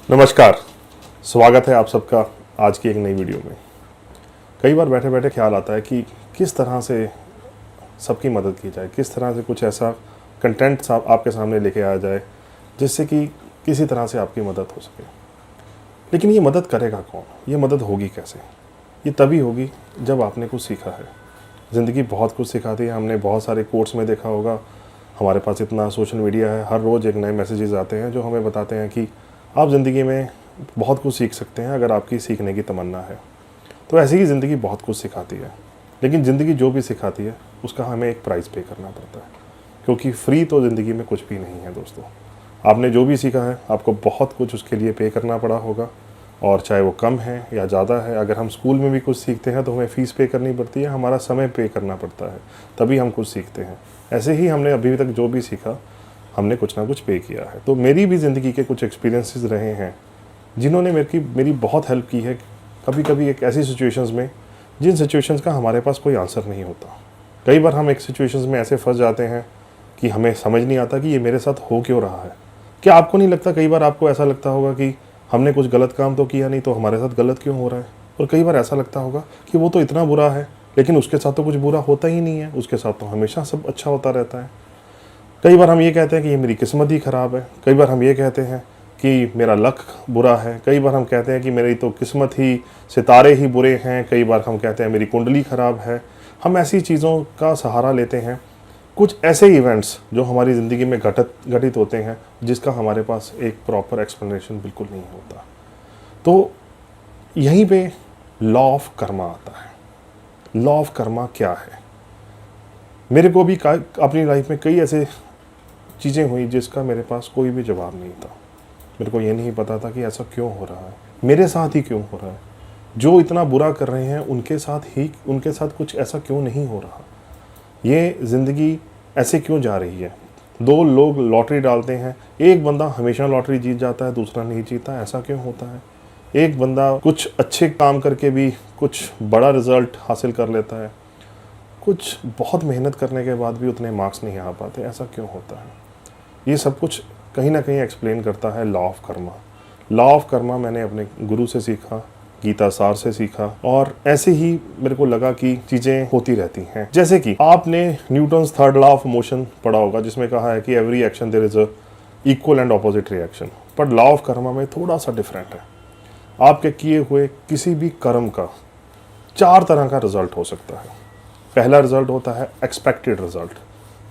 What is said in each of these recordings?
नमस्कार, स्वागत है आप सबका आज की एक नई वीडियो में। कई बार बैठे बैठे ख्याल आता है कि किस तरह से सबकी मदद की जाए, किस तरह से कुछ ऐसा कंटेंट आपके सामने लेके आया जाए जिससे कि किसी तरह से आपकी मदद हो सके। लेकिन ये मदद करेगा कौन? ये मदद होगी कैसे? ये तभी होगी जब आपने कुछ सीखा है। ज़िंदगी बहुत कुछ सिखाती है। हमने बहुत सारे कोर्स में देखा होगा, हमारे पास इतना सोशल मीडिया है, हर रोज़ एक नए मैसेजेस आते हैं जो हमें बताते हैं कि आप ज़िंदगी में बहुत कुछ सीख सकते हैं अगर आपकी सीखने की तमन्ना है। तो ऐसी ही ज़िंदगी बहुत कुछ सिखाती है, लेकिन ज़िंदगी जो भी सिखाती है उसका हमें एक प्राइस पे करना पड़ता है, क्योंकि फ्री तो ज़िंदगी में कुछ भी नहीं है दोस्तों। आपने जो भी सीखा है आपको बहुत कुछ उसके लिए पे करना पड़ा होगा, और चाहे वो कम है या ज़्यादा है। अगर हम स्कूल में भी कुछ सीखते हैं तो हमें फ़ीस पे करनी पड़ती है, हमारा समय पे करना पड़ता है, तभी हम कुछ सीखते हैं। ऐसे ही हमने अभी तक जो भी सीखा हमने कुछ ना कुछ पे किया है। तो मेरी भी ज़िंदगी के कुछ एक्सपीरियंसेस रहे हैं जिन्होंने मेरी बहुत हेल्प की है। कभी कभी एक ऐसी सिचुएशंस में जिन सिचुएशंस का हमारे पास कोई आंसर नहीं होता। कई बार हम एक सिचुएशंस में ऐसे फंस जाते हैं कि हमें समझ नहीं आता कि ये मेरे साथ हो क्यों रहा है। क्या आपको नहीं लगता, कई बार आपको ऐसा लगता होगा कि हमने कुछ गलत काम तो किया नहीं, तो हमारे साथ गलत क्यों हो रहा है? और कई बार ऐसा लगता होगा कि वो तो इतना बुरा है लेकिन उसके साथ तो कुछ बुरा होता ही नहीं है, उसके साथ तो हमेशा सब अच्छा होता रहता है। कई बार हम ये कहते हैं कि ये मेरी किस्मत ही ख़राब है, कई बार हम ये कहते हैं कि मेरा लक बुरा है, कई बार हम कहते हैं कि मेरी तो किस्मत ही, सितारे ही बुरे हैं, कई बार हम कहते हैं मेरी कुंडली ख़राब है। हम ऐसी चीज़ों का सहारा लेते हैं, कुछ ऐसे इवेंट्स जो हमारी ज़िंदगी में घटित होते हैं जिसका हमारे पास एक प्रॉपर एक्सप्लेनेशन बिल्कुल नहीं होता। तो यहीं पे लॉ ऑफ कर्मा आता है। लॉ ऑफ कर्मा क्या है? मेरे को भी अपनी लाइफ में कई ऐसे चीज़ें हुई जिसका मेरे पास कोई भी जवाब नहीं था। मेरे को ये नहीं पता था कि ऐसा क्यों हो रहा है, मेरे साथ ही क्यों हो रहा है। जो इतना बुरा कर रहे हैं उनके साथ कुछ ऐसा क्यों नहीं हो रहा। ये ज़िंदगी ऐसे क्यों जा रही है? दो लोग लॉटरी डालते हैं, एक बंदा हमेशा लॉटरी जीत जाता है, दूसरा नहीं जीता। ऐसा क्यों होता है? एक बंदा कुछ अच्छे काम करके भी कुछ बड़ा रिज़ल्ट हासिल कर लेता है, कुछ बहुत मेहनत करने के बाद भी उतने मार्क्स नहीं आ पाते। ऐसा क्यों होता है? ये सब कुछ कहीं ना कहीं एक्सप्लेन करता है law of Karma. Law of Karma मैंने अपने गुरु से सीखा, गीता सार से सीखा, और ऐसे ही मेरे को लगा कि चीज़ें होती रहती हैं। जैसे कि आपने Newton's third law of motion पढ़ा होगा, जिसमें कहा है कि every action there is a equal and opposite reaction. पर लॉ ऑफ कर्मा में थोड़ा सा डिफरेंट है। आपके किए हुए किसी भी कर्म का 4 तरह का रिजल्ट हो सकता है। पहला रिजल्ट होता है एक्सपेक्टेड रिजल्ट,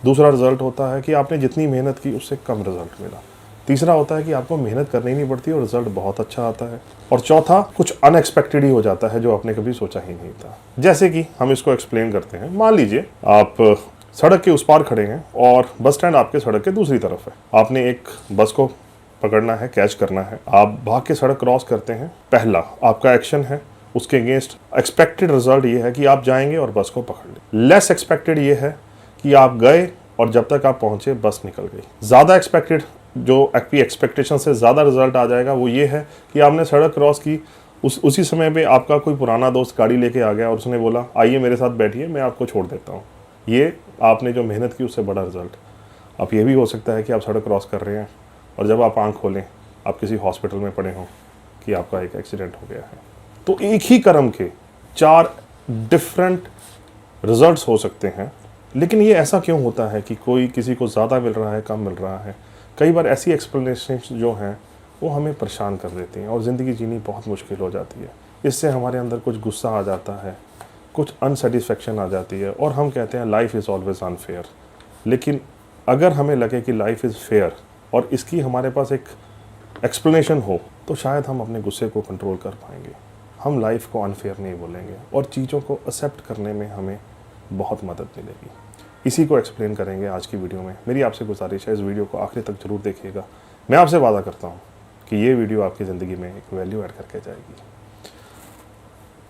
दूसरा रिजल्ट होता है कि आपने जितनी मेहनत की उससे कम रिजल्ट मिला, तीसरा होता है कि आपको मेहनत करनी नहीं पड़ती और रिजल्ट बहुत अच्छा आता है, और चौथा कुछ अनएक्सपेक्टेड ही हो जाता है जो आपने कभी सोचा ही नहीं था। जैसे कि हम इसको एक्सप्लेन करते हैं। मान लीजिए आप सड़क के उस पार खड़े हैं और बस स्टैंड आपके सड़क के दूसरी तरफ है। आपने एक बस को पकड़ना है, कैच करना है। आप भाग के सड़क क्रॉस करते हैं। पहला आपका एक्शन है, उसके अगेंस्ट एक्सपेक्टेड रिजल्ट ये है कि आप जाएंगे और बस को पकड़ लें। लेस एक्सपेक्टेड ये है कि आप गए और जब तक आप पहुंचे बस निकल गई। ज़्यादा एक्सपेक्टेड, जो आपकी एक्सपेक्टेशन से ज़्यादा रिजल्ट आ जाएगा, वो ये है कि आपने सड़क क्रॉस की, उसी समय पे आपका कोई पुराना दोस्त गाड़ी लेके आ गया और उसने बोला आइए मेरे साथ बैठिए, मैं आपको छोड़ देता हूँ। ये आपने जो मेहनत की उससे बड़ा रिजल्ट। अब ये भी हो सकता है कि आप सड़क क्रॉस कर रहे हैं और जब आप आँख खोलें आप किसी हॉस्पिटल में पड़े हों कि आपका एक एक्सीडेंट हो गया है। तो एक ही कर्म के 4 डिफरेंट रिजल्ट्स हो सकते हैं। लेकिन ये ऐसा क्यों होता है कि कोई किसी को ज़्यादा मिल रहा है, कम मिल रहा है? कई बार ऐसी एक्सप्लेनेशन जो हैं वो हमें परेशान कर देती हैं और ज़िंदगी जीनी बहुत मुश्किल हो जाती है। इससे हमारे अंदर कुछ गुस्सा आ जाता है, कुछ अनसेटिस्फेक्शन आ जाती है, और हम कहते हैं लाइफ इज़ ऑलवेज अनफेयर। लेकिन अगर हमें लगे कि लाइफ इज़ फेयर और इसकी हमारे पास एक एक्सप्लेनेशन हो, तो शायद हम अपने गुस्से को कंट्रोल कर पाएंगे। हम लाइफ को अनफेयर नहीं बोलेंगे और चीज़ों को एक्सेप्ट करने में हमें बहुत मदद मिलेगी। इसी को एक्सप्लेन करेंगे आज की वीडियो में। मेरी आपसे गुजारिश है इस वीडियो को आखिरी तक जरूर देखिएगा। मैं आपसे वादा करता हूँ कि ये वीडियो आपकी ज़िंदगी में एक वैल्यू ऐड करके जाएगी।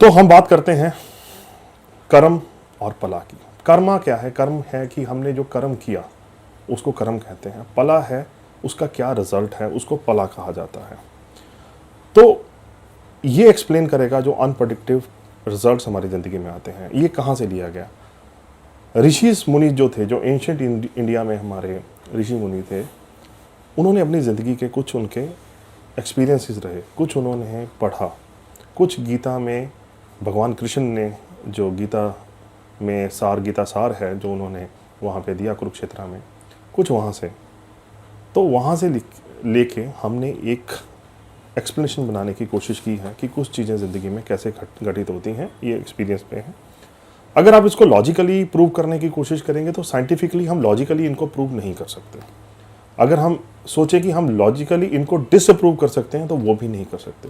तो हम बात करते हैं कर्म और पला की। कर्मा क्या है? कर्म है कि हमने जो कर्म किया उसको कर्म कहते हैं। पला है उसका क्या रिजल्ट है, उसको पला कहा जाता है। तो ये एक्सप्लेन करेगा जो अनप्रेडिक्टिव रिजल्ट्स हमारी ज़िंदगी में आते हैं, ये कहाँ से लिया गया। ऋषि मुनि जो थे, जो एंशिएंट इंडिया में हमारे ऋषि मुनि थे, उन्होंने अपनी ज़िंदगी के कुछ उनके एक्सपीरियंसेस रहे, कुछ उन्होंने पढ़ा, कुछ गीता में भगवान कृष्ण ने जो गीता में गीता सार है जो उन्होंने वहाँ पे दिया कुरुक्षेत्र में, कुछ वहाँ से, तो वहाँ से लेके हमने एक एक्सप्लेनेशन बनाने की कोशिश की है कि कुछ चीज़ें ज़िंदगी में कैसे घटित होती हैं, ये एक्सपीरियंस पे है। अगर आप इसको लॉजिकली प्रूव करने की कोशिश करेंगे तो साइंटिफिकली हम लॉजिकली इनको प्रूव नहीं कर सकते। अगर हम सोचें कि हम लॉजिकली इनको डिसअप्रूव कर सकते हैं तो वो भी नहीं कर सकते।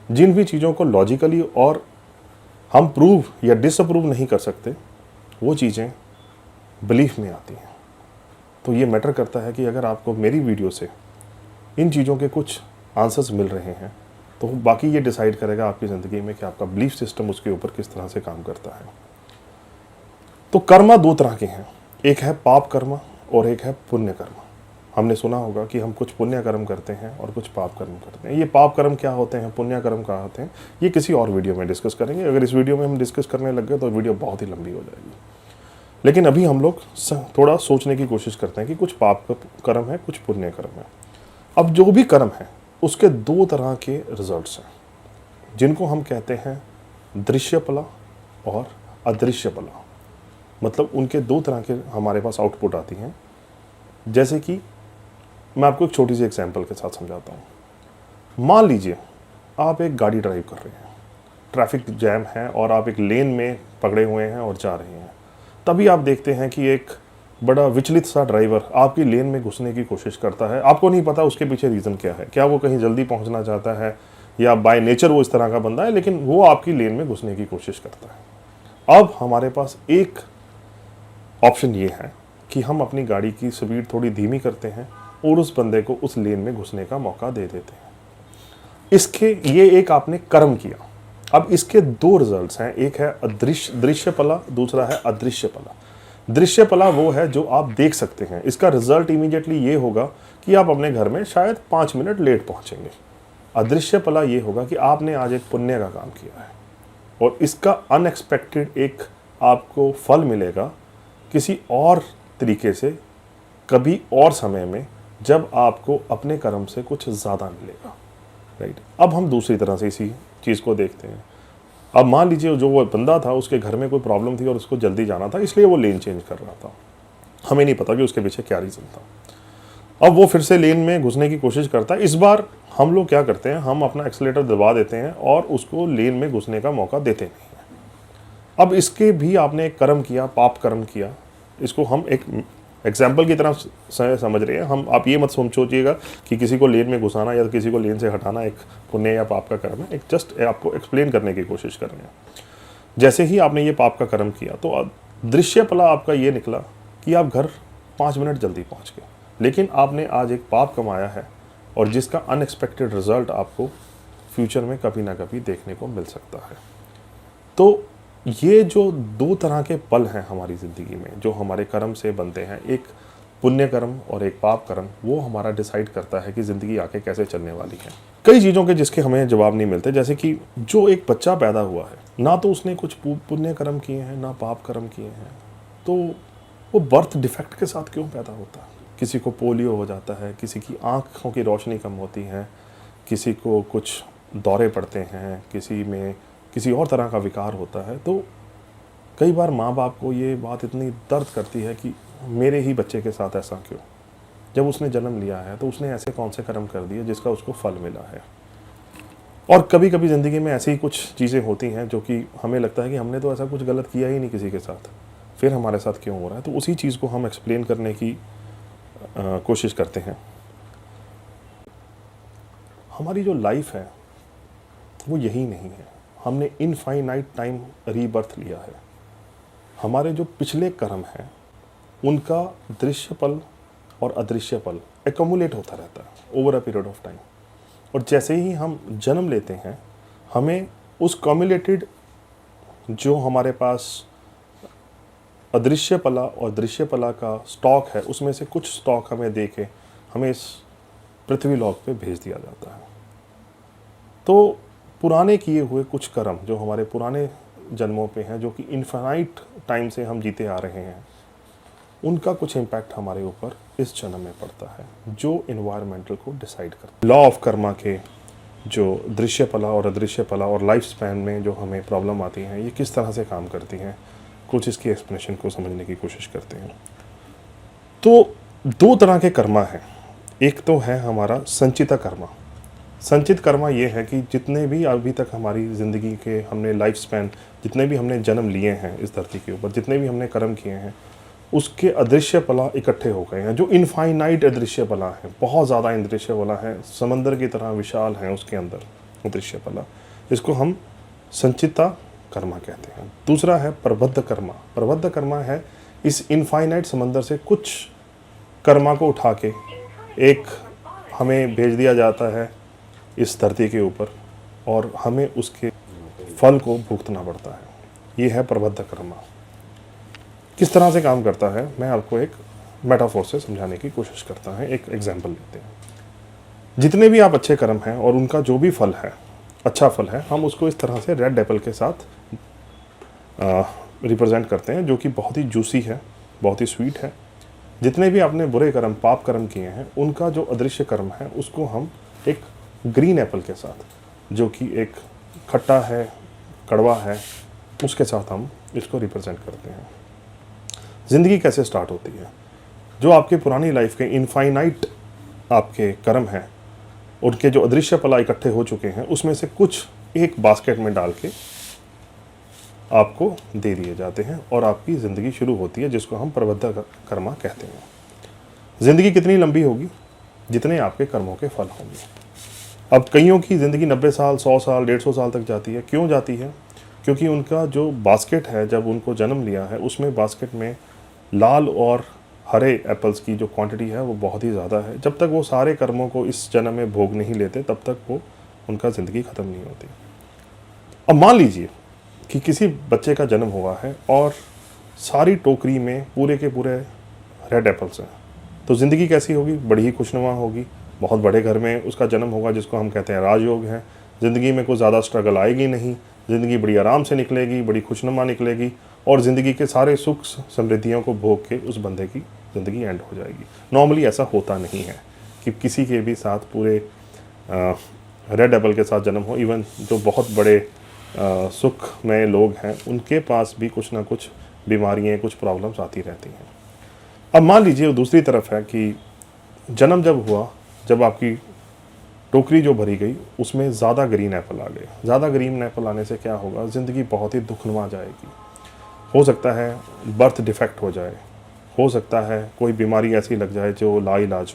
जिन भी चीज़ों को लॉजिकली और हम प्रूव या डिसअप्रूव नहीं कर सकते वो चीज़ें बिलीफ में आती हैं। तो ये मैटर करता है कि अगर आपको मेरी वीडियो से इन चीज़ों के कुछ आंसर्स मिल रहे हैं तो बाकी ये डिसाइड करेगा आपकी ज़िंदगी में कि आपका बिलीफ सिस्टम उसके ऊपर किस तरह से काम करता है। तो कर्मा दो तरह के हैं, एक है पाप कर्म और एक है पुण्य कर्म। हमने सुना होगा कि हम कुछ पुण्य कर्म करते हैं और कुछ पाप कर्म करते हैं। ये पाप कर्म क्या होते हैं, पुण्य कर्म क्या होते हैं, ये किसी और वीडियो में डिस्कस करेंगे। अगर इस वीडियो में हम डिस्कस करने लग गए तो वीडियो बहुत ही लंबी हो जाएगी। लेकिन अभी हम लोग थोड़ा सोचने की कोशिश करते हैं कि कुछ पाप कर्म है, कुछ पुण्य कर्म है। अब जो भी कर्म है उसके दो तरह के रिजल्ट्स हैं जिनको हम कहते हैं दृश्य फला और अदृश्य फला। मतलब उनके दो तरह के हमारे पास आउटपुट आती हैं। जैसे कि मैं आपको एक छोटी सी एग्जांपल के साथ समझाता हूँ। मान लीजिए आप एक गाड़ी ड्राइव कर रहे हैं, ट्रैफिक जैम है और आप एक लेन में पकड़े हुए हैं और जा रहे हैं। तभी आप देखते हैं कि एक बड़ा विचलित सा ड्राइवर आपकी लेन में घुसने की कोशिश करता है। आपको नहीं पता उसके पीछे रीज़न क्या है, क्या वो कहीं जल्दी पहुंचना चाहता है या बाय नेचर वो इस तरह का बंदा है, लेकिन वो आपकी लेन में घुसने की कोशिश करता है। अब हमारे पास एक ऑप्शन ये है कि हम अपनी गाड़ी की स्पीड थोड़ी धीमी करते हैं और उस बंदे को उस लेन में घुसने का मौका दे देते हैं। ये एक आपने कर्म किया। अब इसके दो रिजल्ट्स हैं, एक है दृश्य फला, दूसरा है अदृश्य फला। दृश्य फला वो है जो आप देख सकते हैं, इसका रिजल्ट इमीडिएटली ये होगा कि आप अपने घर में शायद 5 मिनट लेट पहुंचेंगे। अदृश्य फला ये होगा कि आपने आज एक पुण्य का काम किया है और इसका अनएक्सपेक्टेड एक आपको फल मिलेगा किसी और तरीके से, कभी और समय में, जब आपको अपने कर्म से कुछ ज़्यादा मिलेगा। राइट। अब हम दूसरी तरह से इसी चीज़ को देखते हैं। अब मान लीजिए जो वो बंदा था उसके घर में कोई प्रॉब्लम थी और उसको जल्दी जाना था, इसलिए वो लेन चेंज कर रहा था। हमें नहीं पता कि उसके पीछे क्या रीज़न था। अब वो फिर से लेन में घुसने की कोशिश करता है। इस बार हम लोग क्या करते हैं, हम अपना एक्सीलेटर दबा देते हैं और उसको लेन में घुसने का मौका देते नहीं हैं। अब इसके भी आपने एक कर्म किया, पाप कर्म किया। इसको हम एक एग्जाम्पल की तरह समझ रहे हैं हम। आप ये मत सोचिएगा कि किसी को लेन में घुसाना या किसी को लेन से हटाना एक पुण्य या पाप का कर्म है। एक जस्ट आपको एक्सप्लेन करने की कोशिश कर रहे हैं। जैसे ही आपने ये पाप का कर्म किया तो दृश्य फला आपका ये निकला कि आप घर 5 मिनट जल्दी पहुंच गए, लेकिन आपने आज एक पाप कमाया है और जिसका अनएक्सपेक्टेड रिजल्ट आपको फ्यूचर में कभी ना कभी देखने को मिल सकता है। तो ये जो दो तरह के पल हैं हमारी ज़िंदगी में जो हमारे कर्म से बनते हैं, एक पुण्य कर्म और एक पाप कर्म, वो हमारा डिसाइड करता है कि ज़िंदगी आगे कैसे चलने वाली है। कई चीज़ों के जिसके हमें जवाब नहीं मिलते, जैसे कि जो एक बच्चा पैदा हुआ है, ना तो उसने कुछ पुण्य कर्म किए हैं ना पाप कर्म किए हैं, तो वो बर्थ डिफेक्ट के साथ क्यों पैदा होता है। किसी को पोलियो हो जाता है, किसी की आँखों की रोशनी कम होती है, किसी को कुछ दौरे पड़ते हैं, किसी में किसी और तरह का विकार होता है। तो कई बार माँ बाप को ये बात इतनी दर्द करती है कि मेरे ही बच्चे के साथ ऐसा क्यों। जब उसने जन्म लिया है तो उसने ऐसे कौन से कर्म कर दिए जिसका उसको फल मिला है। और कभी कभी ज़िंदगी में ऐसी ही कुछ चीज़ें होती हैं जो कि हमें लगता है कि हमने तो ऐसा कुछ गलत किया ही नहीं किसी के साथ, फिर हमारे साथ क्यों हो रहा है। तो उसी चीज़ को हम एक्सप्लेन करने की कोशिश करते हैं। हमारी जो लाइफ है वो यही नहीं है। हमने इनफाइनाइट टाइम रीबर्थ लिया है। हमारे जो पिछले कर्म हैं उनका दृश्य पल और अदृश्य पल एक्यूमुलेट होता रहता है over a period of time. और जैसे ही हम जन्म लेते हैं हमें उस कम्युलेटेड जो हमारे पास अदृश्य पला और दृश्य पला का स्टॉक है उसमें से कुछ स्टॉक हमें दे के हमें इस पृथ्वी लोक पे भेज दिया जाता है। तो पुराने किए हुए कुछ कर्म जो हमारे पुराने जन्मों पे हैं, जो कि इनफाइनाइट टाइम से हम जीते आ रहे हैं, उनका कुछ इम्पैक्ट हमारे ऊपर इस जन्म में पड़ता है जो इन्वायरमेंटल को डिसाइड करता है। लॉ ऑफ कर्मा के जो दृश्य पला और अदृश्य पला और लाइफ स्पैन में जो हमें प्रॉब्लम आती हैं, ये किस तरह से काम करती हैं, कुछ इसकी एक्सप्लेनेशन को समझने की कोशिश करते हैं। तो दो तरह के कर्मा हैं। एक तो है हमारा संचिता कर्मा। संचित कर्मा ये है कि जितने भी अभी तक हमारी ज़िंदगी के हमने लाइफ स्पैन, जितने भी हमने जन्म लिए हैं इस धरती के ऊपर, जितने भी हमने कर्म किए हैं, उसके अदृश्य पला इकट्ठे हो गए हैं, जो इनफाइनाइट अदृश्य पला है, बहुत ज़्यादा अदृश्य पला है, समंदर की तरह विशाल है उसके अंदर अदृश्य पला। इसको हम संचिता कर्मा कहते हैं। दूसरा है प्रबद्ध कर्मा। प्रबद्ध कर्मा है इस इनफाइनाइट समंदर से कुछ कर्मा को उठा के एक हमें भेज दिया जाता है इस धरती के ऊपर, और हमें उसके फल को भुगतना पड़ता है। ये है प्रबद्ध कर्मा। किस तरह से काम करता है, मैं आपको एक मेटाफोर से समझाने की कोशिश करता हूँ। एक एग्जांपल लेते हैं। जितने भी आप अच्छे कर्म हैं और उनका जो भी फल है, अच्छा फल है, हम उसको इस तरह से रेड एप्पल के साथ रिप्रेजेंट करते हैं, जो कि बहुत ही जूसी है, बहुत ही स्वीट है। जितने भी आपने बुरे कर्म, पाप कर्म किए हैं, उनका जो अदृश्य कर्म है, उसको हम एक ग्रीन एप्पल के साथ, जो कि एक खट्टा है, कड़वा है, उसके साथ हम इसको रिप्रेजेंट करते हैं। ज़िंदगी कैसे स्टार्ट होती है? जो आपके पुरानी लाइफ के इनफाइनाइट आपके कर्म हैं, उनके जो अदृश्य पला इकट्ठे हो चुके हैं, उसमें से कुछ एक बास्केट में डाल के आपको दे दिए जाते हैं और आपकी ज़िंदगी शुरू होती है, जिसको हम प्रबद्ध कर्मा कहते हैं। ज़िंदगी कितनी लंबी होगी? जितने आपके कर्मों के फल होंगे। अब कईयों की ज़िंदगी 90 साल, 100 साल, 150 साल तक जाती है। क्यों जाती है? क्योंकि उनका जो बास्केट है, जब उनको जन्म लिया है, उसमें बास्केट में लाल और हरे एप्पल्स की जो क्वांटिटी है वो बहुत ही ज़्यादा है। जब तक वो सारे कर्मों को इस जन्म में भोग नहीं लेते, तब तक वो उनका ज़िंदगी ख़त्म नहीं होती। अब मान लीजिए कि किसी बच्चे का जन्म हुआ है और सारी टोकरी में पूरे के पूरे रेड एप्पल्स हैं, तो ज़िंदगी कैसी होगी? बड़ी ही खुशनुमा होगी। बहुत बड़े घर में उसका जन्म होगा, जिसको हम कहते हैं राजयोग है। ज़िंदगी में कोई ज़्यादा स्ट्रगल आएगी नहीं, ज़िंदगी बड़ी आराम से निकलेगी, बड़ी खुशनुमा निकलेगी, और ज़िंदगी के सारे सुख समृद्धियों को भोग के उस बंदे की ज़िंदगी एंड हो जाएगी। नॉर्मली ऐसा होता नहीं है कि किसी के भी साथ पूरे रेड एप्पल के साथ जन्म हो। इवन जो बहुत बड़े सुख में लोग हैं, उनके पास भी कुछ ना कुछ बीमारियाँ, कुछ प्रॉब्लम्स आती रहती हैं। अब मान लीजिए दूसरी तरफ है कि जन्म जब हुआ, जब आपकी टोकरी जो भरी गई, उसमें ज़्यादा ग्रीन एप्पल आ गए। ज़्यादा ग्रीन एप्पल आने से क्या होगा? ज़िंदगी बहुत ही दुखनुमा जाएगी। हो सकता है बर्थ डिफेक्ट हो जाए, हो सकता है कोई बीमारी ऐसी लग जाए जो लाइलाज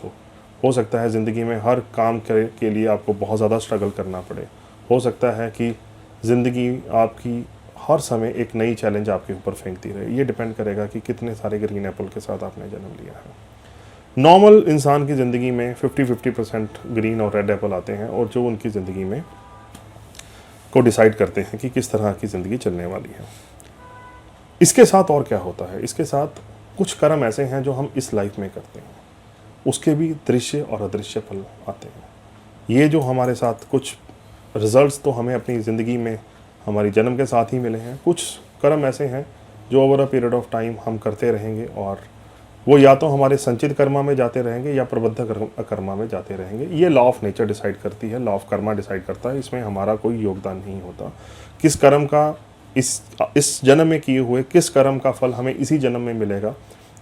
हो सकता है ज़िंदगी में हर काम के लिए आपको बहुत ज़्यादा स्ट्रगल करना पड़े, हो सकता है कि ज़िंदगी आपकी हर समय एक नई चैलेंज आपके ऊपर फेंकती रहे। ये डिपेंड करेगा कि कितने सारे ग्रीन एप्पल के साथ आपने जन्म लिया है। नॉर्मल इंसान की ज़िंदगी में 50-50% ग्रीन और रेड एप्पल आते हैं, और जो उनकी ज़िंदगी में को डिसाइड करते हैं कि किस तरह की ज़िंदगी चलने वाली है। इसके साथ और क्या होता है? इसके साथ कुछ कर्म ऐसे हैं जो हम इस लाइफ में करते हैं, उसके भी दृश्य और अदृश्य फल आते हैं। ये जो हमारे साथ कुछ रिजल्ट्स तो हमें अपनी ज़िंदगी में हमारी जन्म के साथ ही मिले हैं। कुछ कर्म ऐसे हैं जो over a period of time हम करते रहेंगे, और वो या तो हमारे संचित कर्मा में जाते रहेंगे या प्रबद्ध कर्मा में जाते रहेंगे। ये लॉ ऑफ नेचर डिसाइड करती है, लॉ ऑफ कर्मा डिसाइड करता है। इसमें हमारा कोई योगदान नहीं होता। किस कर्म का इस जन्म में किए हुए किस कर्म का फल हमें इसी जन्म में मिलेगा,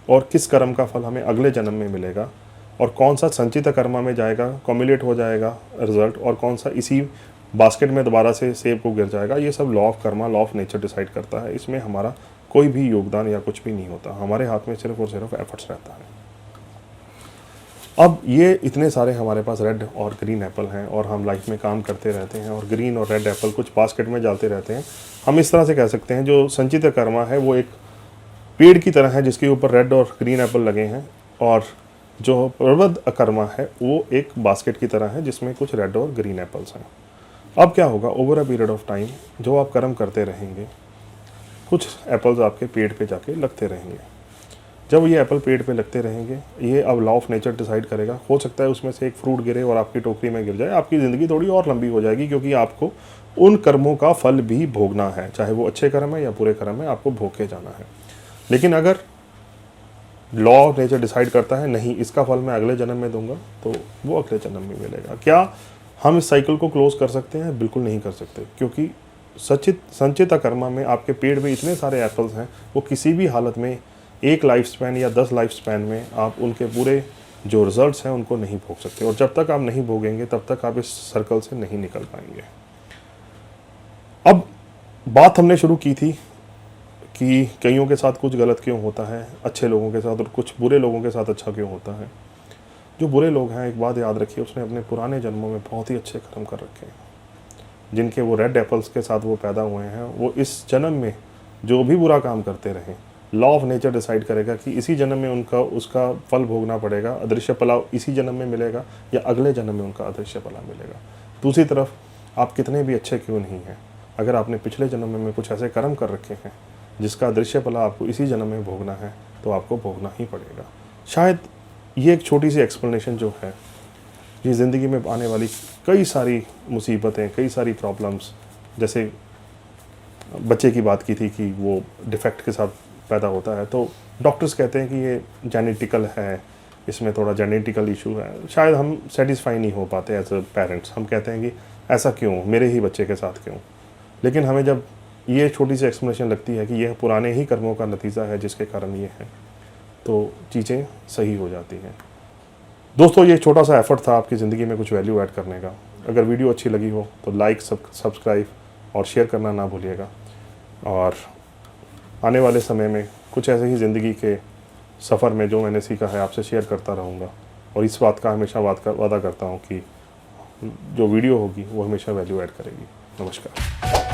और किस कर्म का फल हमें अगले जन्म में मिलेगा, और कौन सा संचित कर्मा में जाएगा, कॉम्युलेट हो जाएगा रिजल्ट, और कौन सा इसी बास्केट में दोबारा से सेब को गिर जाएगा, ये सब law of Karma, law of nature decide करता है। इसमें हमारा कोई भी योगदान या कुछ भी नहीं होता। हमारे हाथ में सिर्फ और सिर्फ एफर्ट्स रहता है। अब ये इतने सारे हमारे पास रेड और ग्रीन एप्पल हैं, और हम लाइफ में काम करते रहते हैं, और ग्रीन और रेड एप्पल कुछ बास्केट में डालते रहते हैं। हम इस तरह से कह सकते हैं, जो संचित कर्मा है वो एक पेड़ की तरह है जिसके ऊपर रेड और ग्रीन एप्पल लगे हैं, और जो प्रबद्ध कर्मा है वो एक बास्केट की तरह है जिसमें कुछ रेड और ग्रीन एप्पल्स हैं। अब क्या होगा? Over a period of time जो आप कर्म करते रहेंगे, कुछ एप्पल्स आपके पेड़ पे जाके लगते रहेंगे। जब ये एप्पल पेड़ पे लगते रहेंगे, ये अब लॉ ऑफ नेचर डिसाइड करेगा। हो सकता है उसमें से एक फ्रूट गिरे और आपकी टोकरी में गिर जाए। आपकी ज़िंदगी थोड़ी और लंबी हो जाएगी, क्योंकि आपको उन कर्मों का फल भी भोगना है, चाहे वो अच्छे कर्म है या बुरे कर्म है, आपको भोग के जाना है। लेकिन अगर लॉ ऑफ नेचर डिसाइड करता है नहीं, इसका फल मैं अगले जन्म में दूंगा, तो वो अगले जन्म में मिलेगा। क्या हम इस साइकिल को क्लोज कर सकते हैं? बिल्कुल नहीं कर सकते, क्योंकि संचित कर्मा में आपके पेड़ में इतने सारे एप्पल्स हैं, वो किसी भी हालत में 1 लाइफ स्पैन या 10 लाइफ स्पैन में आप उनके पूरे जो रिजल्ट्स हैं उनको नहीं भोग सकते। और जब तक आप नहीं भोगेंगे तब तक आप इस सर्कल से नहीं निकल पाएंगे। अब बात हमने शुरू की थी कि कईयों के साथ कुछ गलत क्यों होता है, अच्छे लोगों के साथ, और कुछ बुरे लोगों के साथ अच्छा क्यों होता है। जो बुरे लोग हैं, एक बात याद रखिए, उसने अपने पुराने जन्मों में बहुत ही अच्छे कर्म कर रखे हैं। जिनके वो रेड एप्पल्स के साथ वो पैदा हुए हैं, वो इस जन्म में जो भी बुरा काम करते रहें, लॉ ऑफ नेचर डिसाइड करेगा कि इसी जन्म में उनका उसका फल भोगना पड़ेगा, अदृश्य फल इसी जन्म में मिलेगा या अगले जन्म में उनका अदृश्य फल मिलेगा। दूसरी तरफ आप कितने भी अच्छे क्यों नहीं हैं, अगर आपने पिछले जन्म में कुछ ऐसे कर्म कर रखे हैं जिसका अदृश्य फल आपको इसी जन्म में भोगना है, तो आपको भोगना ही पड़ेगा। शायद ये एक छोटी सी एक्सप्लेनेशन जो है, ये ज़िंदगी में आने वाली कई सारी मुसीबतें, कई सारी प्रॉब्लम्स, जैसे बच्चे की बात की थी कि वो डिफेक्ट के साथ पैदा होता है, तो डॉक्टर्स कहते हैं कि ये जेनेटिकल है, इसमें थोड़ा जेनेटिकल इशू है। शायद हम सेटिस्फाई नहीं हो पाते एज अ पेरेंट्स, हम कहते हैं कि ऐसा क्यों, मेरे ही बच्चे के साथ क्यों। लेकिन हमें जब ये छोटी सी एक्सप्लेनेशन लगती है कि यह पुराने ही कर्मों का नतीजा है जिसके कारण ये है, तो चीज़ें सही हो जाती हैं। दोस्तों, ये छोटा सा एफर्ट था आपकी ज़िंदगी में कुछ वैल्यू ऐड करने का। अगर वीडियो अच्छी लगी हो तो लाइक, सब्सक्राइब और शेयर करना ना भूलिएगा। और आने वाले समय में कुछ ऐसे ही ज़िंदगी के सफ़र में जो मैंने सीखा है आपसे शेयर करता रहूँगा। और इस बात का हमेशा वादा करता हूँ कि जो वीडियो होगी वो हमेशा वैल्यू ऐड करेगी। नमस्कार।